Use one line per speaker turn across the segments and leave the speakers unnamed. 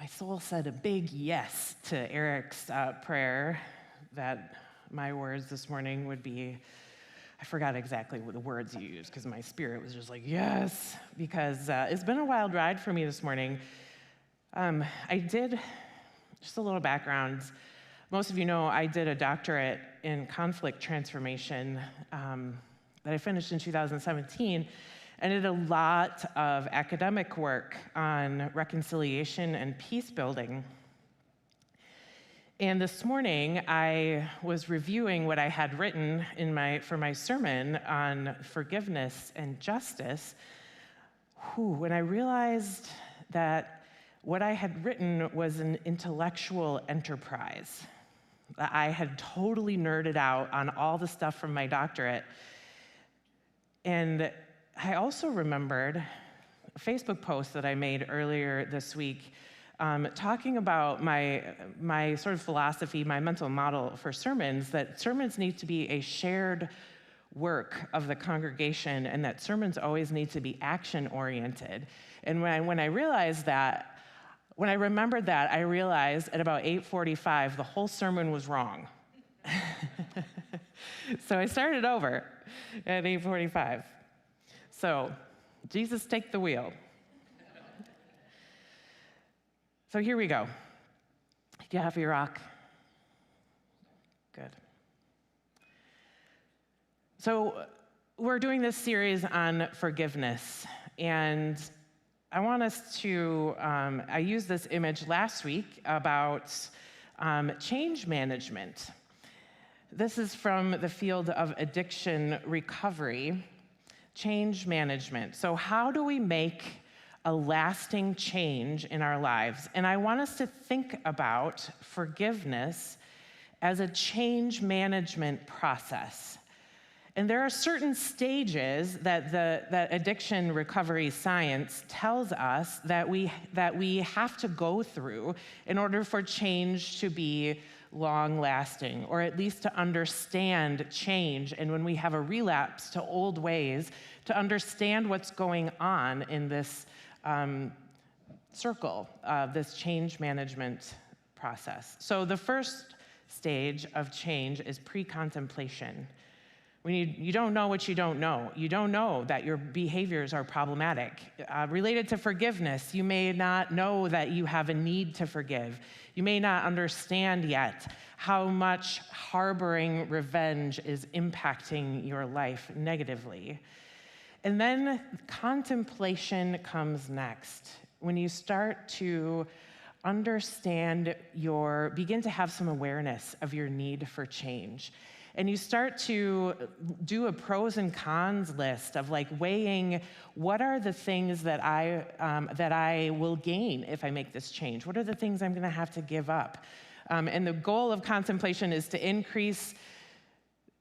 soul said a big yes to Eric's prayer that my words this morning would be, I forgot exactly what the words you used because my spirit was just like, yes, because it's been a wild ride for me this morning. I did, just a little background, most of you know I did a doctorate in conflict transformation that I finished in 2017, and did a lot of academic work on reconciliation and peace building. And this morning, I was reviewing what I had written for my sermon on forgiveness and justice, when I realized that what I had written was an intellectual enterprise. I had totally nerded out on all the stuff from my doctorate. And I also remembered a Facebook post that I made earlier this week talking about my sort of philosophy, my mental model for sermons, that sermons need to be a shared work of the congregation and that sermons always need to be action-oriented. And when I realized that, when I remembered that, I realized at about 8:45 the whole sermon was wrong. So I started over at 8:45. So, Jesus, take the wheel. So here we go. Do you have your rock? Good. So we're doing this series on forgiveness, and I want us to, I used this image last week about change management. This is from the field of addiction recovery. Change management. So how do we make a lasting change in our lives? And I want us to think about forgiveness as a change management process. And there are certain stages that addiction recovery science tells us that we have to go through in order for change to be long-lasting, or at least to understand change, and when we have a relapse to old ways, to understand what's going on in this circle of this change management process. So the first stage of change is pre-contemplation. When you don't know what you don't know. You don't know that your behaviors are problematic. Related to forgiveness, you may not know that you have a need to forgive. You may not understand yet how much harboring revenge is impacting your life negatively. And then contemplation comes next. When you start to understand begin to have some awareness of your need for change. And you start to do a pros and cons list of weighing what are the things that I will gain if I make this change? What are the things I'm gonna have to give up? And the goal of contemplation is to increase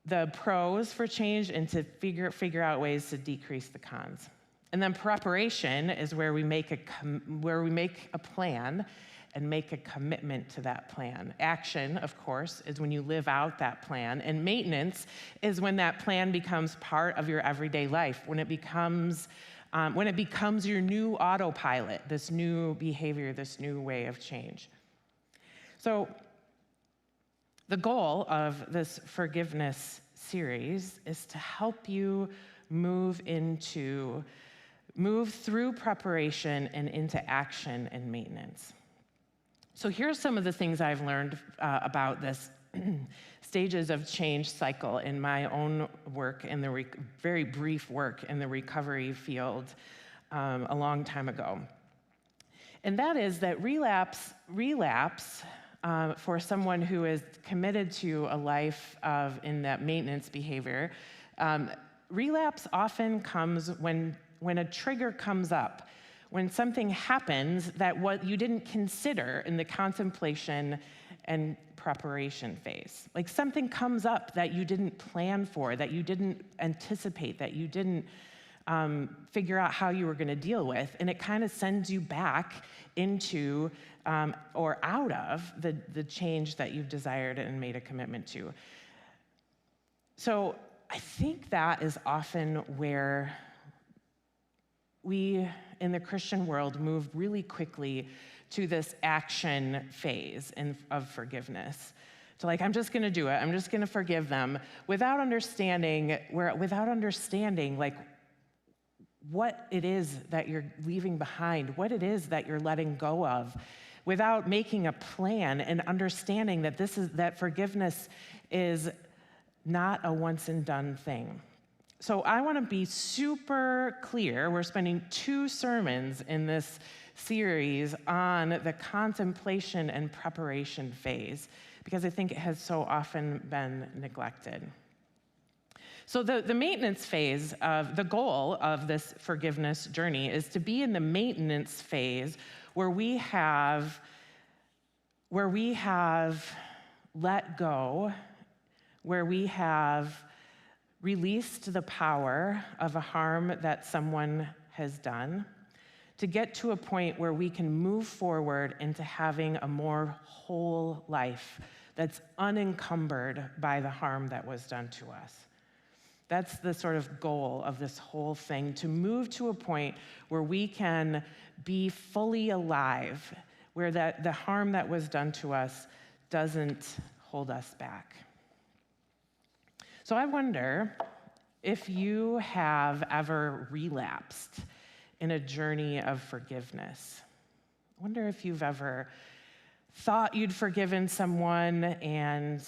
the pros for change and to figure out ways to decrease the cons. And then preparation is where we make a plan and make a commitment to that plan. Action, of course, is when you live out that plan. And maintenance is when that plan becomes part of your everyday life, when it becomes your new autopilot, this new behavior, this new way of change. So the goal of this forgiveness series is to help you move through preparation and into action and maintenance. So here's some of the things I've learned about this stages of change cycle in my own work, in the very brief work in the recovery field a long time ago. And that is that relapse for someone who is committed to a life in that maintenance behavior, relapse often comes when a trigger comes up, when something happens that what you didn't consider in the contemplation and preparation phase. Like something comes up that you didn't plan for, that you didn't anticipate, that you didn't figure out how you were going to deal with, and it kind of sends you back into or out of the change that you've desired and made a commitment to. So I think that is often where we in the Christian world moved really quickly to this action phase of forgiveness. To like, I'm just gonna do it, I'm just gonna forgive them, without understanding like what it is that you're leaving behind, what it is that you're letting go of, without making a plan and understanding that that forgiveness is not a once and done thing. So I want to be super clear. We're spending 2 sermons in this series on the contemplation and preparation phase, because I think it has so often been neglected. So the maintenance phase of the goal of this forgiveness journey is to be in the maintenance phase where we have let go, where we have released the power of a harm that someone has done, to get to a point where we can move forward into having a more whole life that's unencumbered by the harm that was done to us. That's the sort of goal of this whole thing, to move to a point where we can be fully alive, where the harm that was done to us doesn't hold us back. So I wonder if you have ever relapsed in a journey of forgiveness. I wonder if you've ever thought you'd forgiven someone and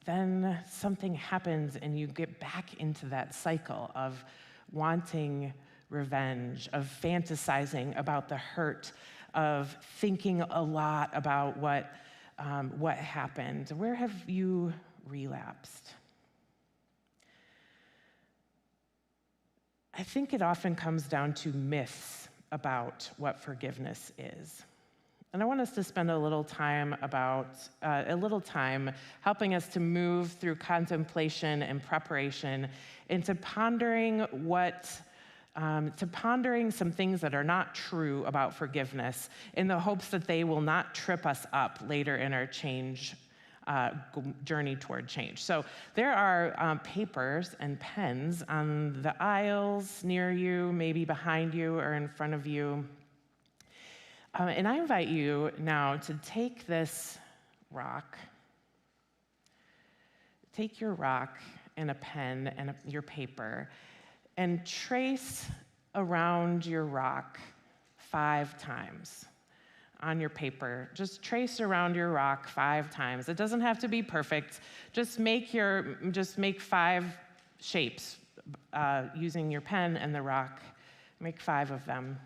then something happens and you get back into that cycle of wanting revenge, of fantasizing about the hurt, of thinking a lot about what happened. Where have you relapsed? I think it often comes down to myths about what forgiveness is. And I want us to spend a little time helping us to move through contemplation and preparation into pondering some things that are not true about forgiveness, in the hopes that they will not trip us up later in our journey toward change. So there are papers and pens on the aisles near you, maybe behind you or in front of you. And I invite you now to take this rock, take your rock and a pen and your paper, and trace around your rock 5 times on your paper. Just trace around your rock 5 times. It doesn't have to be perfect. Just make 5 shapes using your pen and the rock. Make 5 of them.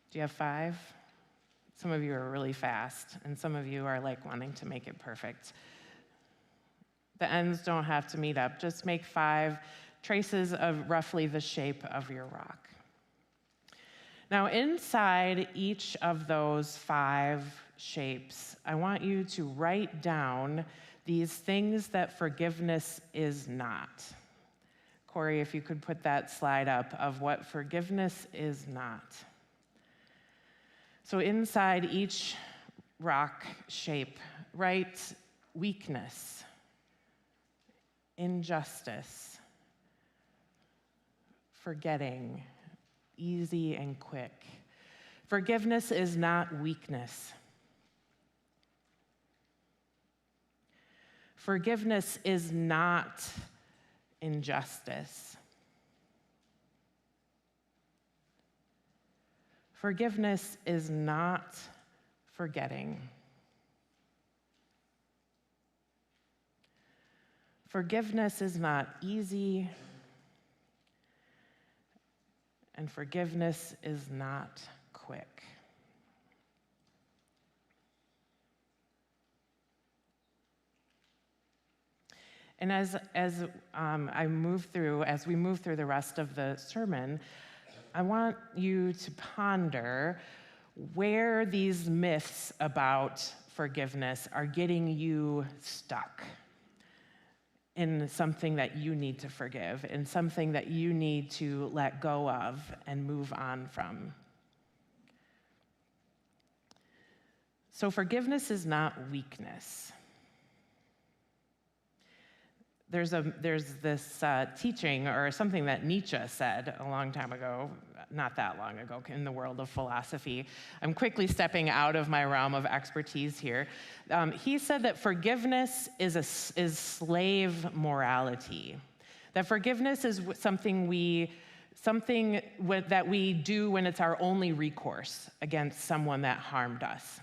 Do you have 5? Some of you are really fast, and some of you are like wanting to make it perfect. The ends don't have to meet up. Just make 5 traces of roughly the shape of your rock. Now, inside each of those 5 shapes, I want you to write down these things that forgiveness is not. Corey, if you could put that slide up of what forgiveness is not. So inside each rock shape, write weakness, injustice, forgetting, easy and quick. Forgiveness is not weakness. Forgiveness is not injustice. Forgiveness is not forgetting. Forgiveness is not easy, and forgiveness is not quick. And as we move through the rest of the sermon, I want you to ponder where these myths about forgiveness are getting you stuck. in something that you need to forgive, in something that you need to let go of and move on from. So forgiveness is not weakness. There's this teaching or something that Nietzsche said a long time ago, not that long ago, in the world of philosophy. I'm quickly stepping out of my realm of expertise here. He said that forgiveness is slave morality. That forgiveness is something that we do when it's our only recourse against someone that harmed us.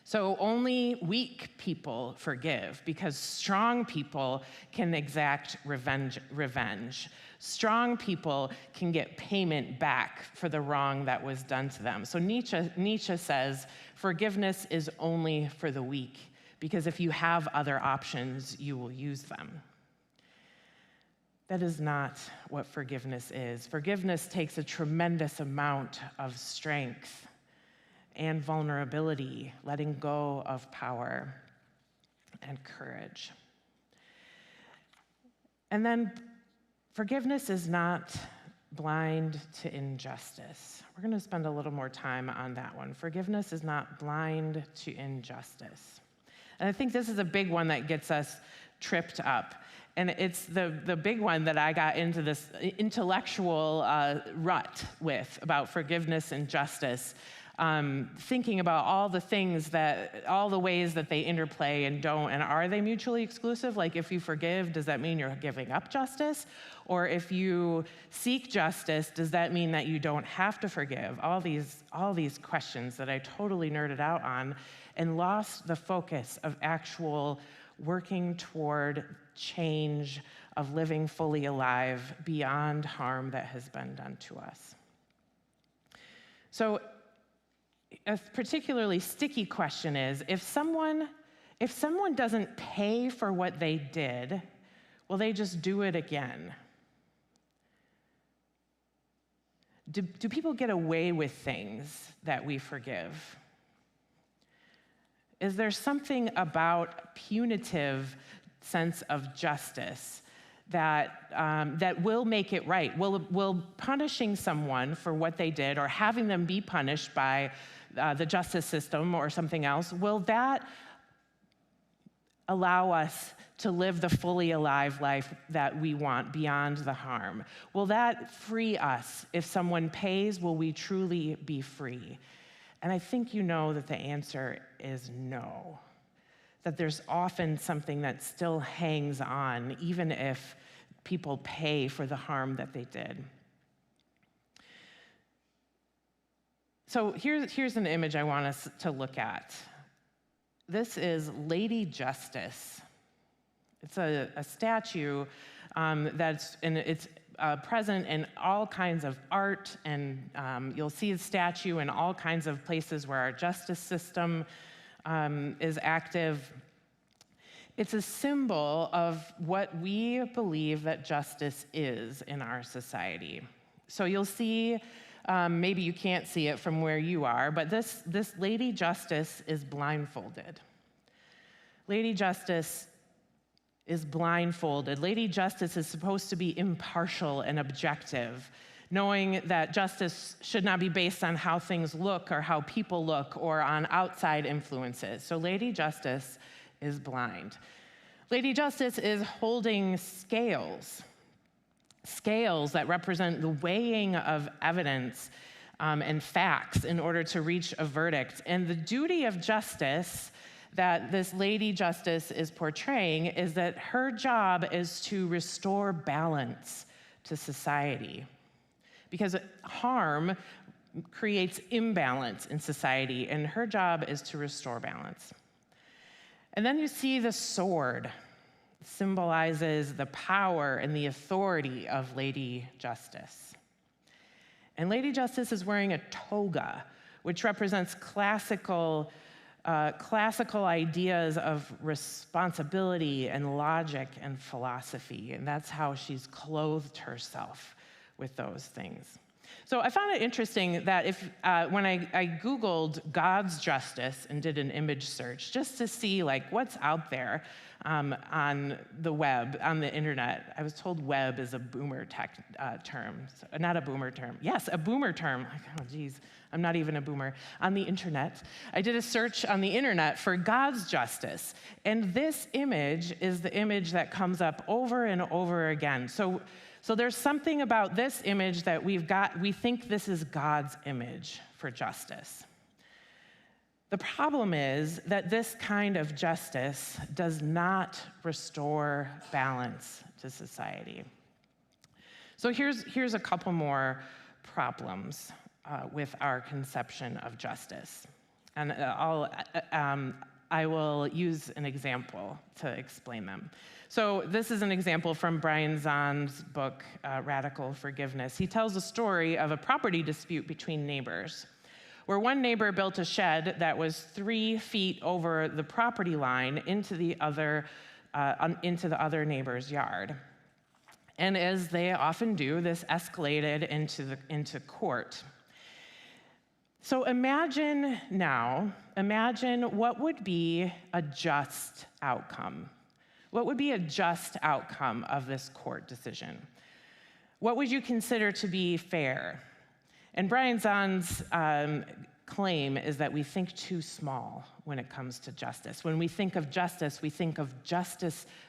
So only weak people forgive, because strong people can exact revenge. Strong people can get payment back for the wrong that was done to them. So Nietzsche says forgiveness is only for the weak, because if you have other options, you will use them. That is not what forgiveness is. Forgiveness takes a tremendous amount of strength and vulnerability, letting go of power and courage. And then forgiveness is not blind to injustice. We're going to spend a little more time on that one. Forgiveness is not blind to injustice. And I think this is a big one that gets us tripped up. And it's the big one that I got into this intellectual rut with about forgiveness and justice. Thinking about all the ways that they interplay and don't, and are they mutually exclusive? Like, if you forgive, does that mean you're giving up justice? Or if you seek justice, does that mean that you don't have to forgive? All these questions that I totally nerded out on and lost the focus of actual working toward change, of living fully alive beyond harm that has been done to us. So, a particularly sticky question is, if someone doesn't pay for what they did, will they just do it again? Do people get away with things that we forgive? Is there something about punitive sense of justice that will make it right? Will punishing someone for what they did, or having them be punished by the justice system or something else, will that allow us to live the fully alive life that we want beyond the harm? Will that free us? If someone pays, will we truly be free? And I think you know that the answer is no. That there's often something that still hangs on, even if people pay for the harm that they did. So here's an image I want us to look at. This is Lady Justice. It's a statue it's present in all kinds of art, and you'll see the statue in all kinds of places where our justice system is active. It's a symbol of what we believe that justice is in our society. So you'll see, maybe you can't see it from where you are, but this Lady Justice is blindfolded. Lady Justice is blindfolded. Lady Justice is supposed to be impartial and objective, knowing that justice should not be based on how things look or how people look or on outside influences. So Lady Justice is blind. Lady Justice is holding scales that represent the weighing of evidence and facts in order to reach a verdict. And the duty of justice that this Lady Justice is portraying is that her job is to restore balance to society. Because harm creates imbalance in society, and her job is to restore balance. And then you see the sword. It symbolizes the power and the authority of Lady Justice. And Lady Justice is wearing a toga, which represents classical ideas of responsibility and logic and philosophy, and that's how she's clothed herself with those things. So I found it interesting that when I Googled God's justice and did an image search just to see like what's out there on the web, on the internet. I was told web is a boomer tech term. So, not a boomer term. Yes, a boomer term. Oh, geez, I'm not even a boomer. On the internet, I did a search on the internet for God's justice. And this image is the image that comes up over and over again. So there's something about this image that we think this is God's image for justice. The problem is that this kind of justice does not restore balance to society. So here's a couple more problems with our conception of justice. And I will use an example to explain them. So this is an example from Brian Zahn's book, Radical Forgiveness. He tells a story of a property dispute between neighbors, where one neighbor built a shed that was 3 feet over the property line into the other neighbor's yard. And as they often do, this escalated into court. So imagine what would be a just outcome. What would be a just outcome of this court decision? What would you consider to be fair? And Brian Zahn's claim is that we think too small when it comes to justice. When we think of justice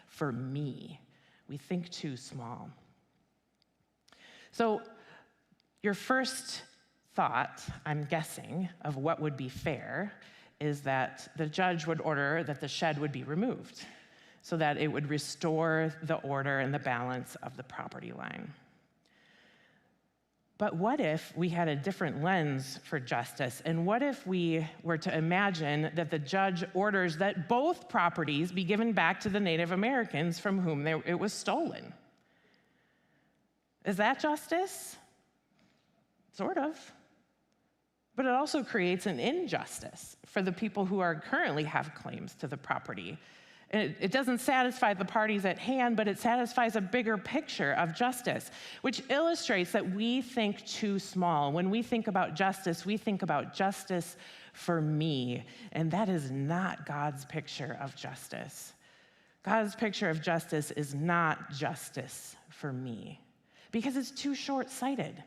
for me. We think too small. So your first thought, I'm guessing, of what would be fair is that the judge would order that the shed would be removed so that it would restore the order and the balance of the property line. But what if we had a different lens for justice? And what if we were to imagine that the judge orders that both properties be given back to the Native Americans from whom it was stolen? Is that justice? Sort of. But it also creates an injustice for the people who currently have claims to the property. It doesn't satisfy the parties at hand, but it satisfies a bigger picture of justice, which illustrates that we think too small. When we think about justice, we think about justice for me, and that is not God's picture of justice. God's picture of justice is not justice for me, because it's too short-sighted.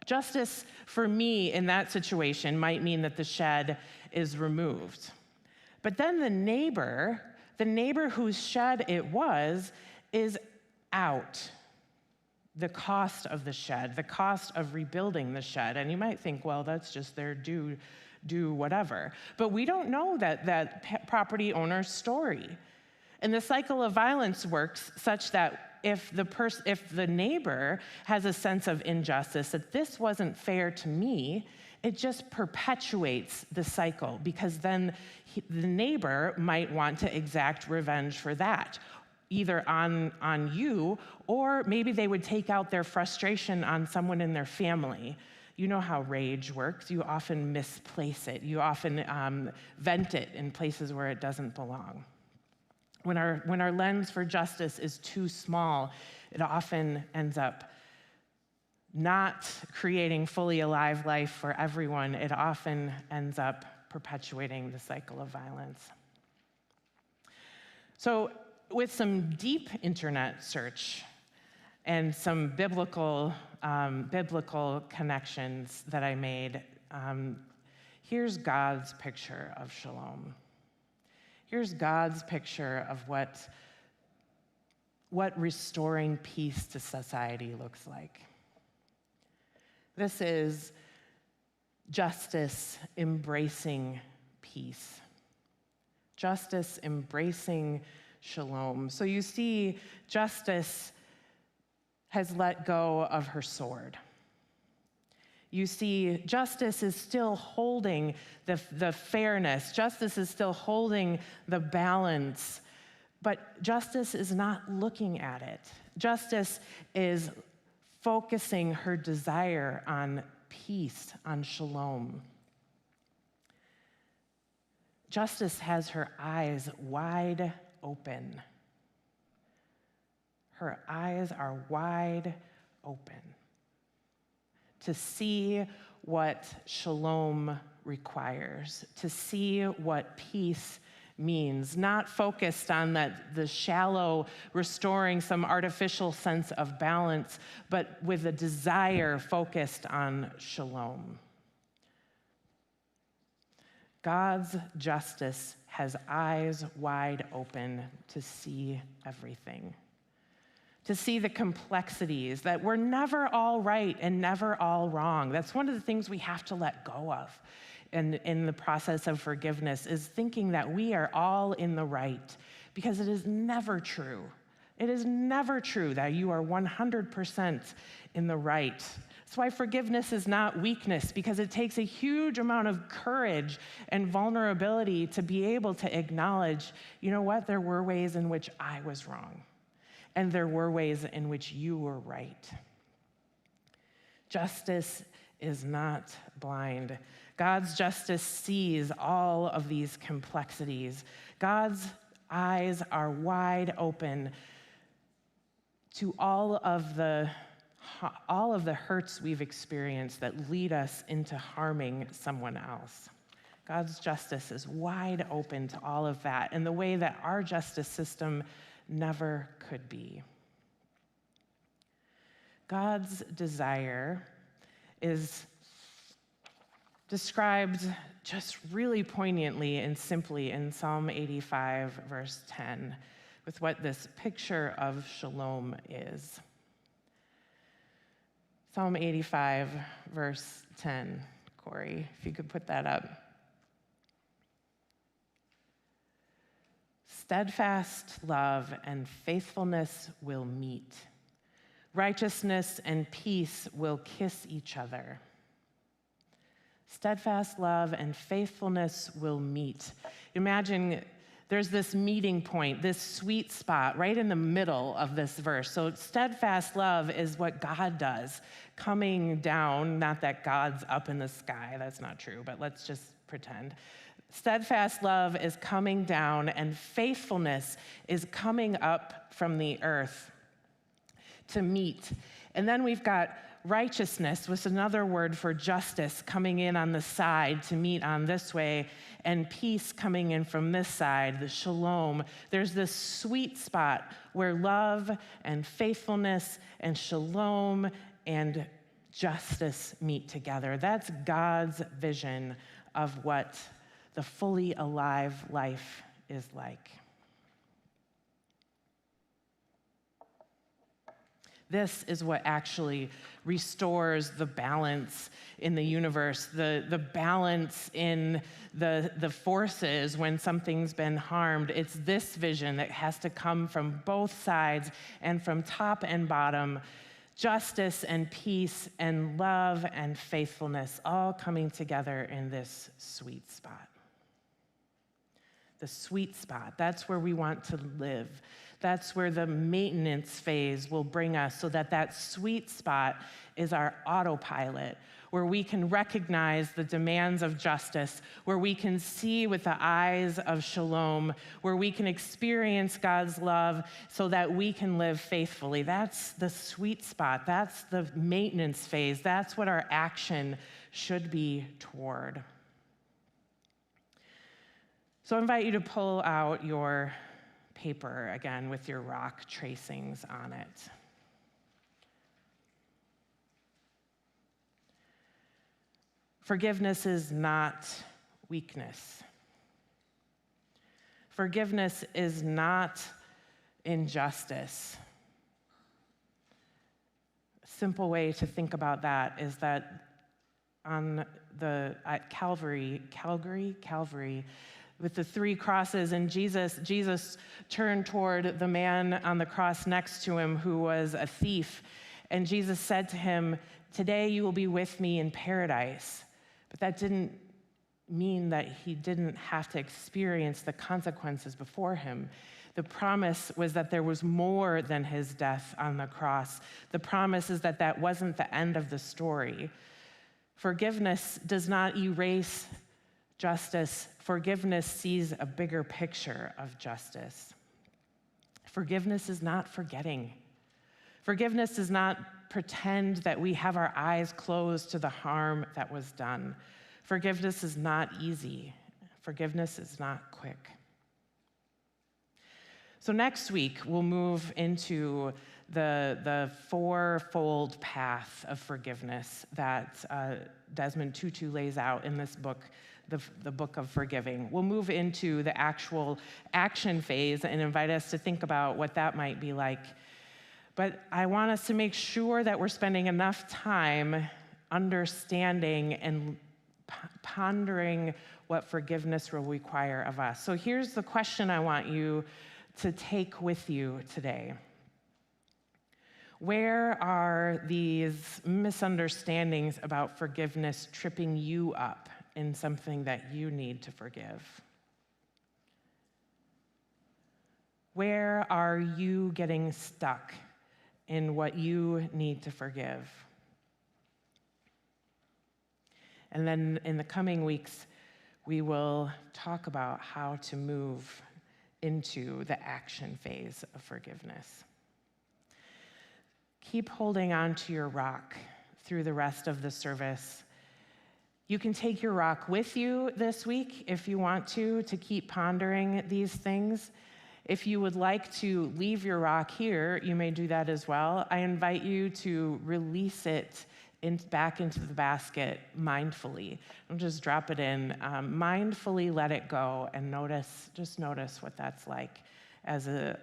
Justice for me in that situation might mean that the shed is removed. But then the neighbor whose shed it was, is out. The cost of the shed, the cost of rebuilding the shed. And you might think, well, that's just their do whatever. But we don't know that property owner's story. And the cycle of violence works such that if the neighbor has a sense of injustice, that this wasn't fair to me, it just perpetuates the cycle, because then the neighbor might want to exact revenge for that, either on you, or maybe they would take out their frustration on someone in their family. You know how rage works. You often misplace it. You often vent it in places where it doesn't belong. When our lens for justice is too small, it often ends up not creating fully alive life for everyone. It often ends up perpetuating the cycle of violence. So with some deep internet search and some biblical connections that I made, here's God's picture of shalom. Here's God's picture of what restoring peace to society looks like. This is justice embracing peace. Justice embracing shalom. So you see, justice has let go of her sword. You see, justice is still holding the fairness. Justice is still holding the balance. But justice is not looking at it. Justice is focusing her desire on peace, on shalom. Justice has her eyes wide open. Her eyes are wide open. to see what shalom requires, to see what peace means, not focused on the shallow restoring some artificial sense of balance, but with a desire focused on shalom. God's justice has eyes wide open to see everything, to see the complexities, that we're never all right and never all wrong. That's one of the things we have to let go of in the process of forgiveness, is thinking that we are all in the right, because it is never true. It is never true that you are 100% in the right. That's why forgiveness is not weakness, because it takes a huge amount of courage and vulnerability to be able to acknowledge, you know what, there were ways in which I was wrong, and there were ways in which you were right. Justice is not blind. God's justice sees all of these complexities. God's eyes are wide open to all of the hurts we've experienced that lead us into harming someone else. God's justice is wide open to all of that in the way that our justice system never could be. God's desire is described just really poignantly and simply in Psalm 85, verse 10, with what this picture of shalom is. Psalm 85, verse 10. Corey, if you could put that up. Steadfast love and faithfulness will meet. Righteousness and peace will kiss each other. Steadfast love and faithfulness will meet. Imagine there's this meeting point, this sweet spot right in the middle of this verse. So steadfast love is what God does, coming down, not that God's up in the sky, that's not true, but let's just pretend. Steadfast love is coming down, and faithfulness is coming up from the earth to meet. And then we've got righteousness, was another word for justice, coming in on the side to meet on this way, and peace coming in from this side, the shalom. There's this sweet spot where love and faithfulness and shalom and justice meet together. That's God's vision of what the fully alive life is like. This is what actually restores the balance in the universe, the balance in the forces when something's been harmed. It's this vision that has to come from both sides and from top and bottom. Justice and peace and love and faithfulness all coming together in this sweet spot. The sweet spot, that's where we want to live. That's where the maintenance phase will bring us, so that sweet spot is our autopilot, where we can recognize the demands of justice, where we can see with the eyes of shalom, where we can experience God's love so that we can live faithfully. That's the sweet spot. That's the maintenance phase. That's what our action should be toward. So I invite you to pull out your paper again with your rock tracings on it. Forgiveness is not weakness. Forgiveness is not injustice. A simple way to think about that is that at Calvary, with the three crosses, and Jesus turned toward the man on the cross next to him who was a thief, and Jesus said to him, "Today you will be with me in paradise." But that didn't mean that he didn't have to experience the consequences before him. The promise was that there was more than his death on the cross. The promise is that that wasn't the end of the story. Forgiveness does not erase justice. Forgiveness sees a bigger picture of justice. Forgiveness is not forgetting. Forgiveness is not pretend that we have our eyes closed to the harm that was done. Forgiveness is not easy. Forgiveness is not quick. So next week, we'll move into the fourfold path of forgiveness that Desmond Tutu lays out in this book, the Book of Forgiving. We'll move into the actual action phase and invite us to think about what that might be like. But I want us to make sure that we're spending enough time understanding and pondering what forgiveness will require of us. So here's the question I want you to take with you today. Where are these misunderstandings about forgiveness tripping you up in something that you need to forgive? Where are you getting stuck in what you need to forgive? And then in the coming weeks, we will talk about how to move into the action phase of forgiveness. Keep holding on to your rock through the rest of the service. You can take your rock with you this week if you want to keep pondering these things. If you would like to leave your rock here, you may do that as well. I invite you to release it back into the basket mindfully. Don't just drop it in. Mindfully let it go and notice what that's like as a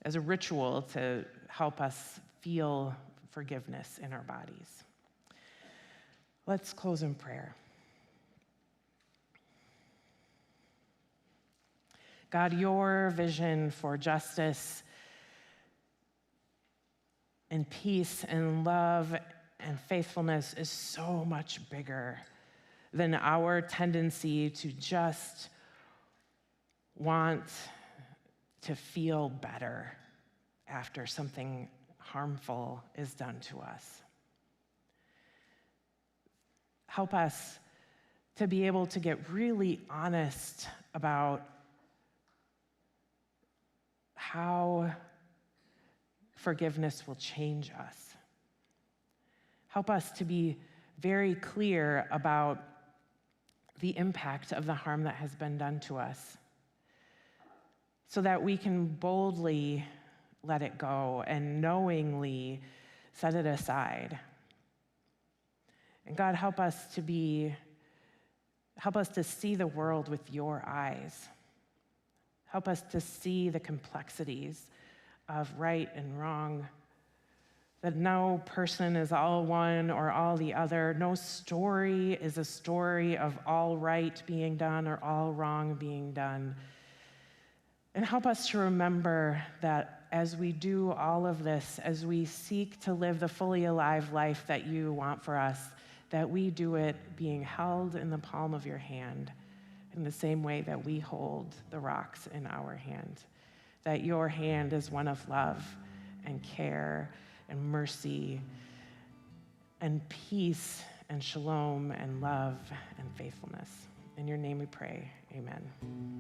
ritual to help us feel forgiveness in our bodies. Let's close in prayer. God, your vision for justice and peace and love and faithfulness is so much bigger than our tendency to just want to feel better after something harmful is done to us. Help us to be able to get really honest about how forgiveness will change us. Help us to be very clear about the impact of the harm that has been done to us, so that we can boldly let it go and knowingly set it aside. And God, help us to see the world with your eyes. Help us to see the complexities of right and wrong, that no person is all one or all the other. No story is a story of all right being done or all wrong being done. And help us to remember that as we do all of this, as we seek to live the fully alive life that you want for us, that we do it being held in the palm of your hand in the same way that we hold the rocks in our hand. That your hand is one of love and care and mercy and peace and shalom and love and faithfulness. In your name we pray, amen.